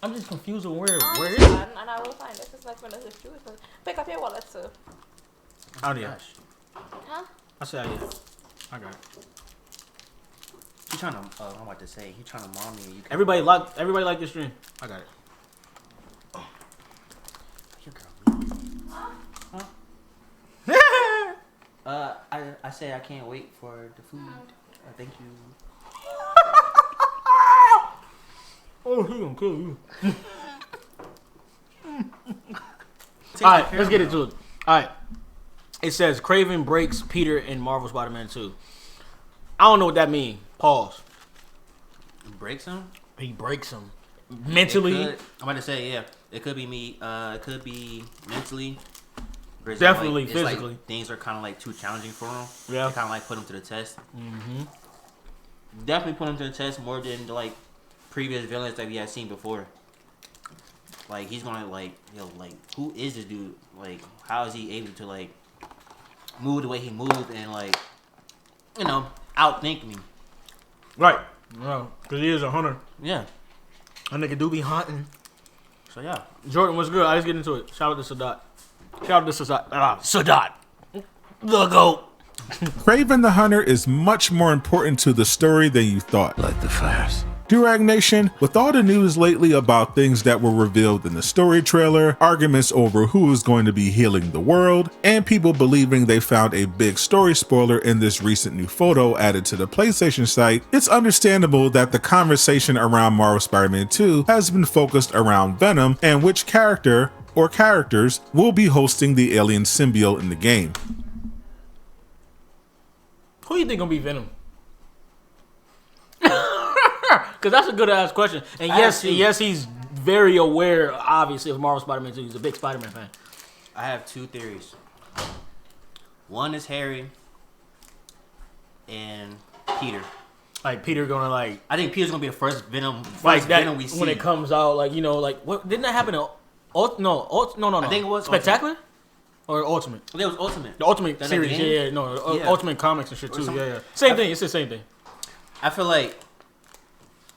I'm just confused on where is it? And I will find this. It's like when it's true. Pick up your wallet, sir. Oh yeah. Huh? I said yeah. I got it. He trying to. I'm about to say he trying to mom me. You Everybody like this stream. I got it. Your girl. Huh? I say I can't wait for the food. Thank you. Oh, he gonna kill you. Alright, let's get into it. Alright. It says Kraven breaks Peter in Marvel Spider-Man 2. I don't know what that means. Pause. Breaks him? He breaks him. Mentally. I'm about to say, yeah. It could be me. It could be mentally. Definitely, like, physically. Like things are kind of like too challenging for him. Yeah. They kind of like put him to the test. Mm-hmm. Definitely put him to the test more than like previous villains that we had seen before. Like he's gonna like, like who is this dude? Like how is he able to like move the way he moves and like, outthink me? Right. Well, because he is a hunter. Yeah. A nigga do be hunting. So yeah. Jordan, what's good? I just get into it. Shout out to Sadat. Shout out to Sadat. Sadat. The GOAT. Kraven the Hunter is much more important to the story than you thought. Like the Flash. Durag Nation, with all the news lately about things that were revealed in the story trailer, arguments over who is going to be healing the world, and people believing they found a big story spoiler in this recent new photo added to the PlayStation site, it's understandable that the conversation around Marvel Spider-Man 2 has been focused around Venom and which character or characters will be hosting the alien symbiote in the game. Who you think gonna be Venom? Because that's a good ass question. And yes, he's very aware, obviously, of Marvel Spider-Man 2. He's a big Spider-Man fan. I have two theories. One is Harry and Peter. Like Peter gonna like. I think Peter's gonna be the first Venom. Like that Venom we see when it comes out. Like what didn't that happen? No. I think it was Spectacular or Ultimate. I think it was Ultimate. The Ultimate That series. game? Yeah. Ultimate comics and shit too. Yeah. Same thing. It's the same thing. I feel like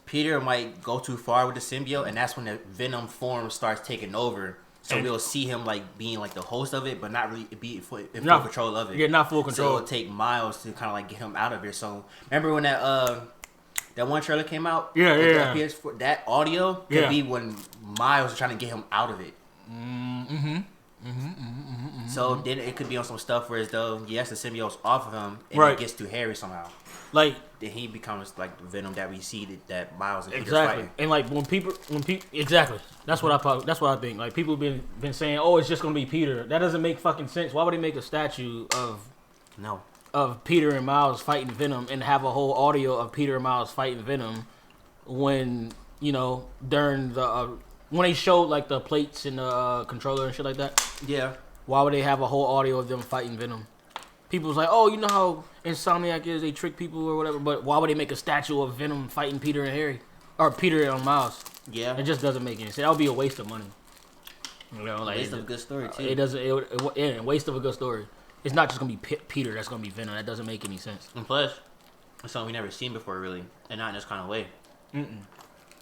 Peter might go too far with the symbiote, and that's when the Venom form starts taking over. So we'll see him like being like the host of it, but not really be in full control of it. Yeah, not full So control. it'll take Miles to kind of like get him out of here. So remember when that one trailer came out? Yeah. That PS4, that audio could be when Miles is trying to get him out of it. So then it could be on some stuff where as though yes, the symbiote's off of him, and it gets to Harry somehow. Like then he becomes like the Venom that we see that Miles and Peter's exactly. fighting. And like when people exactly. That's what I think. Like people been saying, oh, it's just gonna be Peter. That doesn't make fucking sense. Why would they make a statue of Peter and Miles fighting Venom and have a whole audio of Peter and Miles fighting Venom when during the when they showed like the plates and the controller and shit like that? Yeah. Why would they have a whole audio of them fighting Venom? People was like, oh, you know how Insomniac is, they trick people or whatever, but why would they make a statue of Venom fighting Peter and Harry? Or Peter and Miles? Yeah. It just doesn't make any sense. That would be a waste of money. Waste of a good story, too. It doesn't, waste of a good story. It's not just going to be Peter that's going to be Venom. That doesn't make any sense. And plus, it's something we never seen before, really, and not in this kind of way.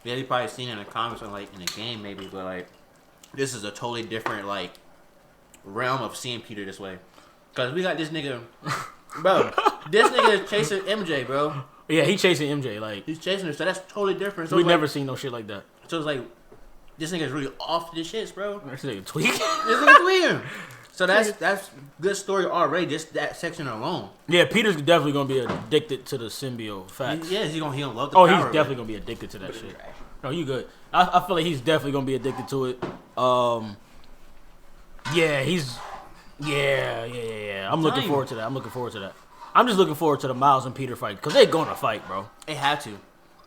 Yeah, you probably seen it in the comics or like in the game, maybe, but like this is a totally different like realm of seeing Peter this way. Cause we got this nigga, bro. This nigga is chasing MJ, bro. Yeah, he chasing MJ. Like he's chasing her, so that's totally different. So we never seen no shit like that. So it's like this nigga's really off this shit, bro. This nigga tweaking. This nigga tweaking. So that's good story already. Just that section alone. Yeah, Peter's definitely gonna be addicted to the symbiote. Facts. Yeah, he gonna love the power. He's definitely gonna be addicted to that shit. No, you good. I feel like he's definitely gonna be addicted to it. Yeah. I'm looking forward to that. I'm just looking forward to the Miles and Peter fight because they're gonna fight, bro. They have to.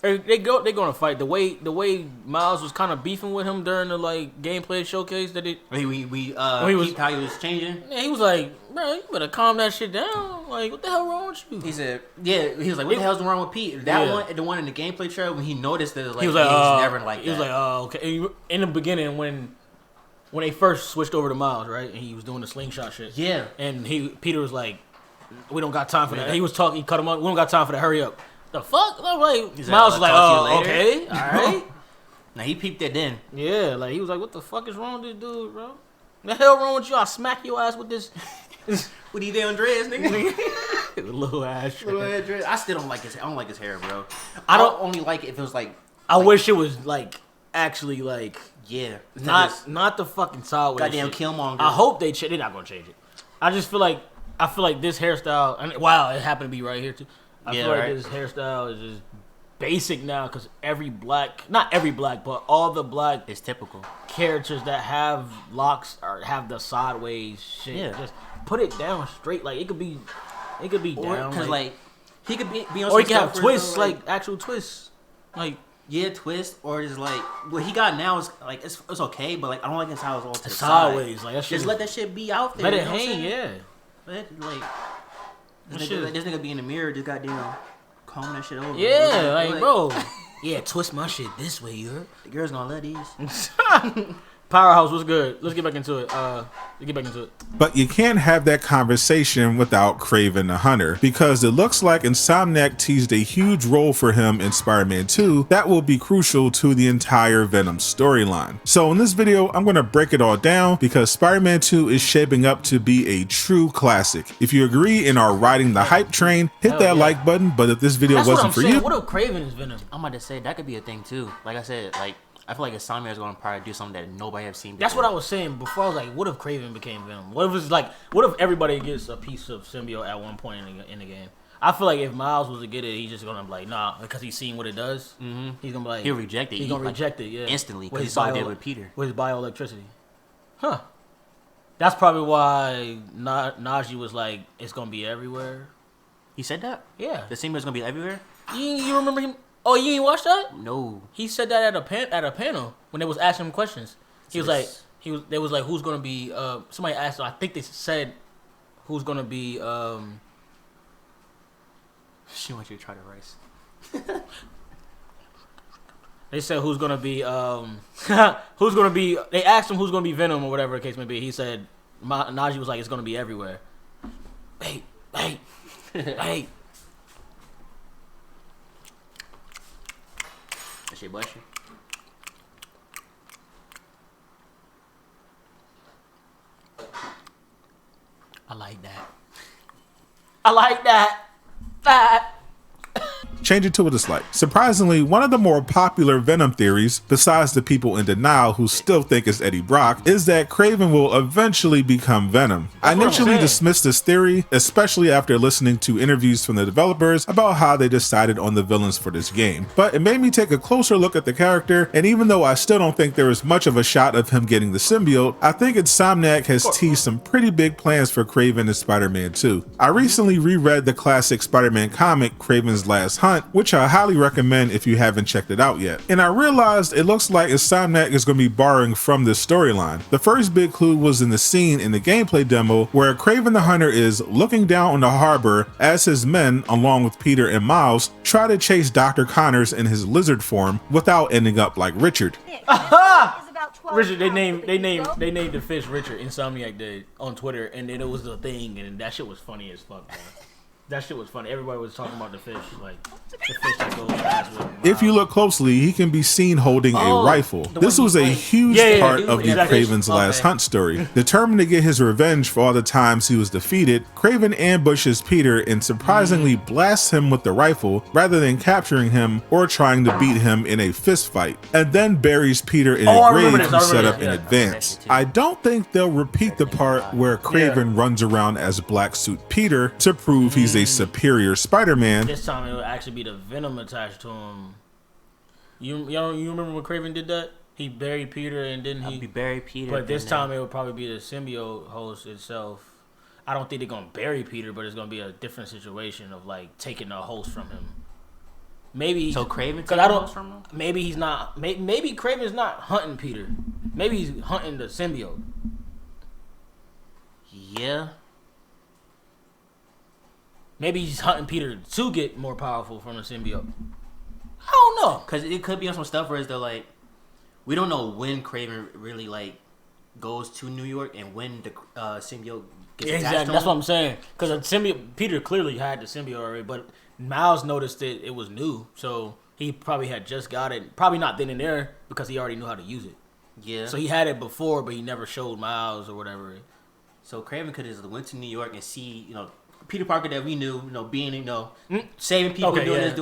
They're gonna fight. The way Miles was kind of beefing with him during the like gameplay showcase that it. How he was changing. Yeah, he was like, bro, you better calm that shit down. Like, what the hell wrong with you? He said, yeah. He was like, what the hell's wrong with Pete? The one in the gameplay trailer when he noticed that like, he was like, he's never like that. He was like, oh, okay. In the beginning when they first switched over to Miles, right, and he was doing the slingshot shit. Yeah. And Peter was like, we don't got time for that. He was talking. He cut him up. We don't got time for that. Hurry up. The fuck? I'm like, Miles was like, oh, okay, all right. Now he peeped it then. Yeah, like he was like, "What the fuck is wrong with this dude, bro? The hell wrong with you? I'll smack your ass with this." What he did on Dreads, nigga? Little ass. I still don't like his. I don't like his hair, bro. I don't only like it if it was like. I wish it was like actually like not the fucking sideways. Goddamn shit. Killmonger. I hope they're not gonna change it. I just feel like this hairstyle. And wow, it happened to be right here too. I feel like this hairstyle is just basic now because not every black, but all the black is typical characters that have locks or have the sideways shit. Yeah. Just put it down straight. Like it could be down. Because like he could be on. Or he can have twists, like actual twists, like. Yeah, twist or just like what he got now is like it's okay, but like I don't like his how it's all to the sideways. Side. Like that shit just let that shit be out there. Let it hang, yeah. Like this nigga be in the mirror, just goddamn comb that shit over. Yeah, like bro. Yeah, twist my shit this way, you heard? The girls gonna love these. Powerhouse was good. Let's get back into it. But you can't have that conversation without Kraven the Hunter, because it looks like Insomniac teased a huge role for him in Spider-Man 2 that will be crucial to the entire Venom storyline. So in this video, I'm going to break it all down because Spider-Man 2 is shaping up to be a true classic. If you agree and are riding the hype train, hit that like button. But if this video wasn't for you, what if Kraven is Venom? I'm about to say that could be a thing too. Like I said, like I feel like Insomniac is going to probably do something that nobody has seen before. That's what I was saying before. I was like, what if Kraven became Venom? What if everybody gets a piece of symbiote at one point in the game? I feel like if Miles was to get it, he's just going to be like, nah, because he's seen what it does. Mm-hmm. He's going to be like... He'll reject it. He's going to reject it, yeah. Instantly, because he saw it with Peter. With his bioelectricity. Huh. That's probably why Najee was like, it's going to be everywhere. He said that? Yeah. The symbiote's going to be everywhere? You remember him... Oh, you ain't watched that? No. He said that at a panel when they was asking him questions. They was like, who's gonna be? Somebody asked. I think they said, who's gonna be? She wants you to try the rice. They said who's gonna be? Who's gonna be? They asked him who's gonna be Venom or whatever the case may be. He said, Najee was like, it's gonna be everywhere. Hey. That shit bless you. I like that. change it to a dislike. Surprisingly, one of the more popular Venom theories, besides the people in denial who still think it's Eddie Brock, is that Kraven will eventually become Venom. I initially dismissed this theory, especially after listening to interviews from the developers about how they decided on the villains for this game. But it made me take a closer look at the character, and even though I still don't think there is much of a shot of him getting the symbiote, I think Insomniac has teased some pretty big plans for Kraven in Spider-Man 2. I recently reread the classic Spider-Man comic, Kraven's Last Hunt, which I highly recommend if you haven't checked it out yet. And I realized it looks like Insomniac is going to be borrowing from this storyline. The first big clue was in the scene in the gameplay demo where Kraven the Hunter is looking down on the harbor as his men, along with Peter and Miles, try to chase Dr. Connors in his lizard form without ending up like Richard. Richard, they named the fish Richard. Insomniac did on Twitter, and then it was a thing, and that shit was funny as fuck, man. That shit was funny. everybody was talking about the fish, like the fish that goes fast with him. If you look closely, he can be seen holding a rifle. This was a huge part of the Kraven's Last Hunt story. Determined to get his revenge for all the times he was defeated, Kraven ambushes Peter and surprisingly blasts him with the rifle rather than capturing him or trying to beat him in a fist fight, and then buries Peter in a grave he set up in advance. I don't think they'll repeat the part where Kraven runs around as Black Suit Peter to prove he's a superior Spider-Man. This time it would actually be the Venom attached to him. You remember when Kraven did that? He buried Peter and then he buried Peter. But this time it would probably be the symbiote host itself. I don't think they're gonna bury Peter, but it's gonna be a different situation of like taking the host from him. Maybe so Kraven taking the host from him? Maybe he's not. Maybe Kraven's not hunting Peter. Maybe he's hunting the symbiote. Yeah. Maybe he's hunting Peter to get more powerful from the symbiote. I don't know. Because it could be on some stuff where it's like, we don't know when Kraven really like goes to New York and when the symbiote gets attached to him. That's what I'm saying. Because Peter clearly had the symbiote already, but Miles noticed that it was new. So he probably had just got it. Probably not then and there because he already knew how to use it. Yeah. So he had it before, but he never showed Miles or whatever. So Kraven could have went to New York and see, Peter Parker that we knew, being, saving people, doing this.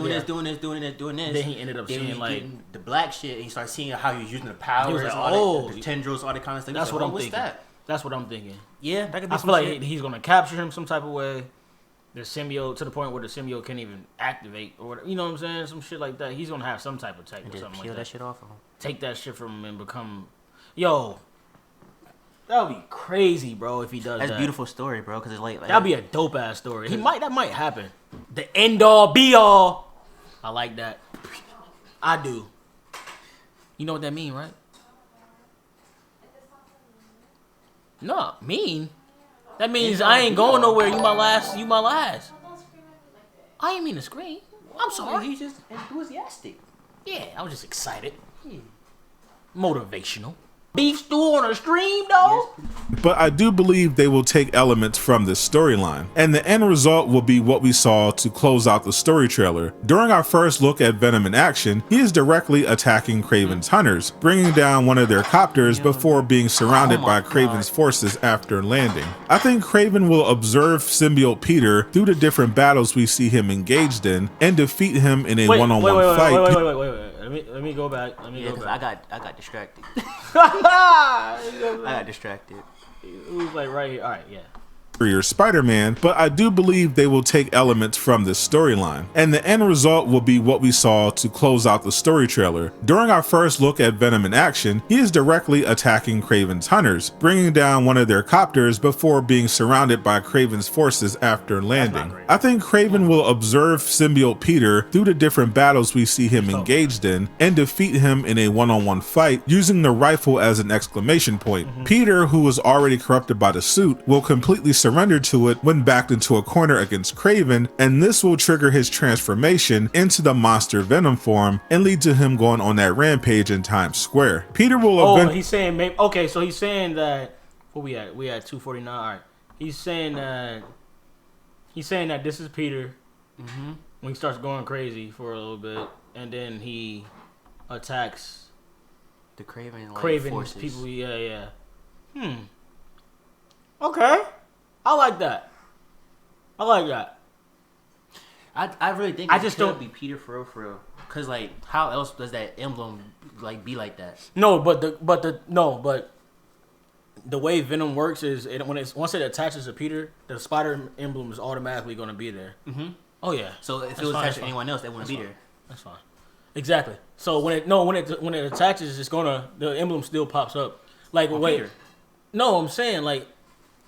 Then he ended up seeing like the black shit. And he started seeing how he was using the powers, he was like, all the tendrils, all that kind of stuff. That's what I'm thinking. That? That's what I'm thinking. Yeah, that could be. I feel like he's gonna capture him some type of way. The symbiote to the point where the symbiote can't even activate or whatever. You know what I'm saying? Some shit like that. He's gonna have some type of tech or something like that. That shit off of him. Take that shit from him and become, that would be crazy, bro. If he does That's that. a beautiful story, bro. Because it's like that'd be a dope ass story. That might happen. The end all be all. I like that. I do. You know what that mean, right? No, mean. That means I ain't going nowhere. You my last. I ain't mean to scream. I'm sorry. He's just enthusiastic. Yeah, I was just excited. Motivational. Beef stew on a stream, though. But I do believe they will take elements from this storyline, and the end result will be what we saw to close out the story trailer. During our first look at Venom in action, he is directly attacking Kraven's hunters, bringing down one of their copters before being surrounded by Kraven's forces after landing. I think Kraven will observe Symbiote Peter through the different battles we see him engaged in and defeat him in a one-on-one fight. Wait. Let me go back. I got distracted. I got distracted. It was like right here. All right, yeah. Spider-Man, but I do believe they will take elements from this storyline, and the end result will be what we saw to close out the story trailer. During our first look at Venom in action, he is directly attacking Kraven's hunters, bringing down one of their copters before being surrounded by Kraven's forces after landing. I think Kraven will observe Symbiote Peter through the different battles we see him engaged in and defeat him in a one-on-one fight using the rifle as an exclamation point. Peter, who was already corrupted by the suit, will completely surrender to it when backed into a corner against Kraven, and this will trigger his transformation into the monster Venom form and lead to him going on that rampage in Times Square. Peter will he's saying maybe, okay, so he's saying that what we at 249. All right, he's saying that this is Peter when he starts going crazy for a little bit, and then he attacks the Kraven forces. People. Yeah. Okay. I like that. I really think I just don't be Peter for real. Cause like, how else does that emblem like be like that? No, but the way Venom works is once it attaches to Peter, the spider emblem is automatically going to be there. Oh yeah. So if it was attached to anyone else, they wouldn't be there. That's fine. Exactly. So when it attaches, the emblem still pops up. Like wait, Peter. No, I'm saying like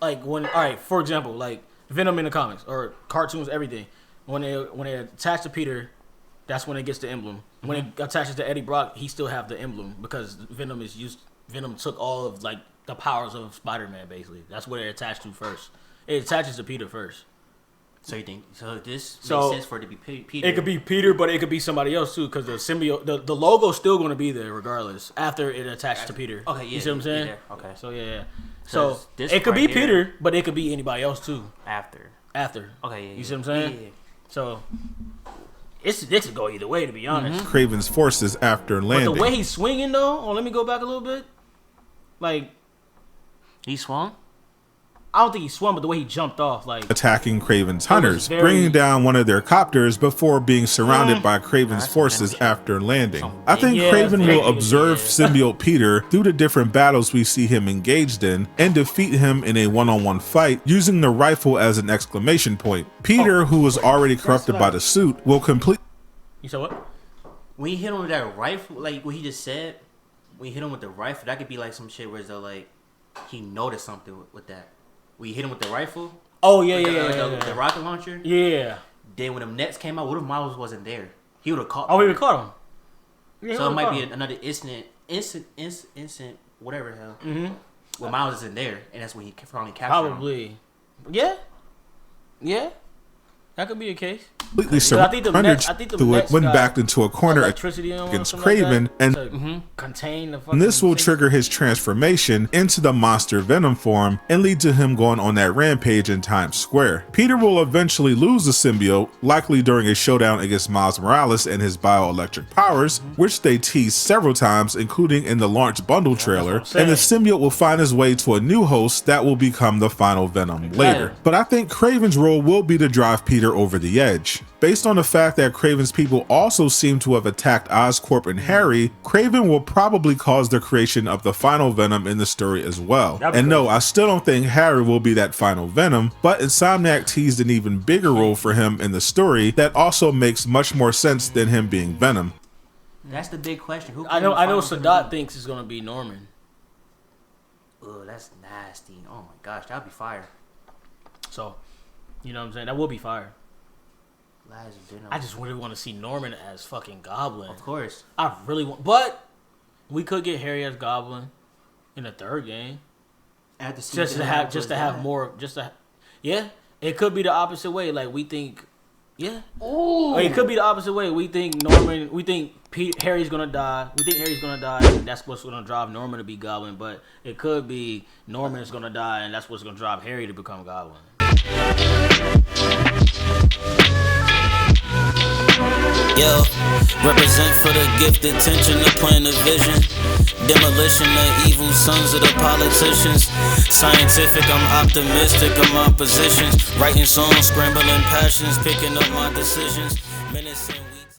when, all right, for example, like Venom in the comics or cartoons, everything, when it attached to Peter, that's when it gets the emblem. When it attaches to Eddie Brock, he still have the emblem because Venom took all of like the powers of Spider-Man basically. That's what it attached to first. It attaches to Peter first. So you think this makes sense for it to be Peter? It could be Peter, but it could be somebody else too, because the symbiote, the logo's still going to be there regardless after it attached to Peter. Okay, yeah. You see what I'm saying? Okay. So yeah. So this it could right be here, Peter, but it could be anybody else too. After. Okay. Yeah. You see what I'm saying? Yeah. So this could go either way, to be honest. Kraven's forces after landing. But the way he's swinging though, let me go back a little bit. Like he swung. I don't think he swung, but the way he jumped off, like attacking Kraven's hunters, bringing down one of their copters before being surrounded by Kraven's forces after landing. I think Kraven will observe Symbiote Peter through the different battles we see him engaged in and defeat him in a one-on-one fight using the rifle as an exclamation point. Peter, who was already corrupted by the suit, will complete. You said what? When you hit him with that rifle, like what he just said, when you hit him with the rifle, that could be like some shit where it's like he noticed something with that. We hit him with the rifle. Oh yeah, the rocket launcher. Yeah. Then when them nets came out, what if Miles wasn't there? He would have caught. Oh, he would have caught him. Yeah, so it might be another instant, whatever the hell. Well, Miles isn't there, and that's when he finally captured him. Probably. Yeah. That could be a case. Completely I think the surrendered Mets to it when got backed into a corner electricity on against or something Kraven, like that to contain the fucking and this will thing. trigger his transformation into the monster Venom form and lead to him going on that rampage in Times Square. Peter will eventually lose the symbiote, likely during a showdown against Miles Morales and his bioelectric powers, which they teased several times, including in the launch bundle trailer, and the symbiote will find his way to a new host that will become the final Venom later. But I think Kraven's role will be to drive Peter over the edge. Based on the fact that Kraven's people also seem to have attacked Oscorp and Harry, Kraven will probably cause the creation of the final Venom in the story as well. And no, I still don't think Harry will be that final Venom, but Insomniac teased an even bigger role for him in the story that also makes much more sense than him being Venom. That's the big question. Who I know Sadat thinks it's gonna be Norman. Oh, that's nasty. Oh my gosh, that'd be fire. So, you know what I'm saying? That will be fire. Venom. I just really want to see Norman as fucking Goblin. Of course. I really want, but we could get Harry as Goblin in the third game. Just to have more. Yeah. It could be the opposite way. Like we think, yeah. Ooh. Or it could be the opposite way. We think Norman. We think Harry's gonna die. We think Harry's gonna die. And that's what's gonna drive Norman to be Goblin. But it could be Norman's gonna die, and that's what's gonna drive Harry to become Goblin. Yo, represent for the gifted tension to plan the vision. Demolition of evil sons of the politicians. Scientific, I'm optimistic of my positions. Writing songs, scrambling passions, picking up my decisions. Menacing.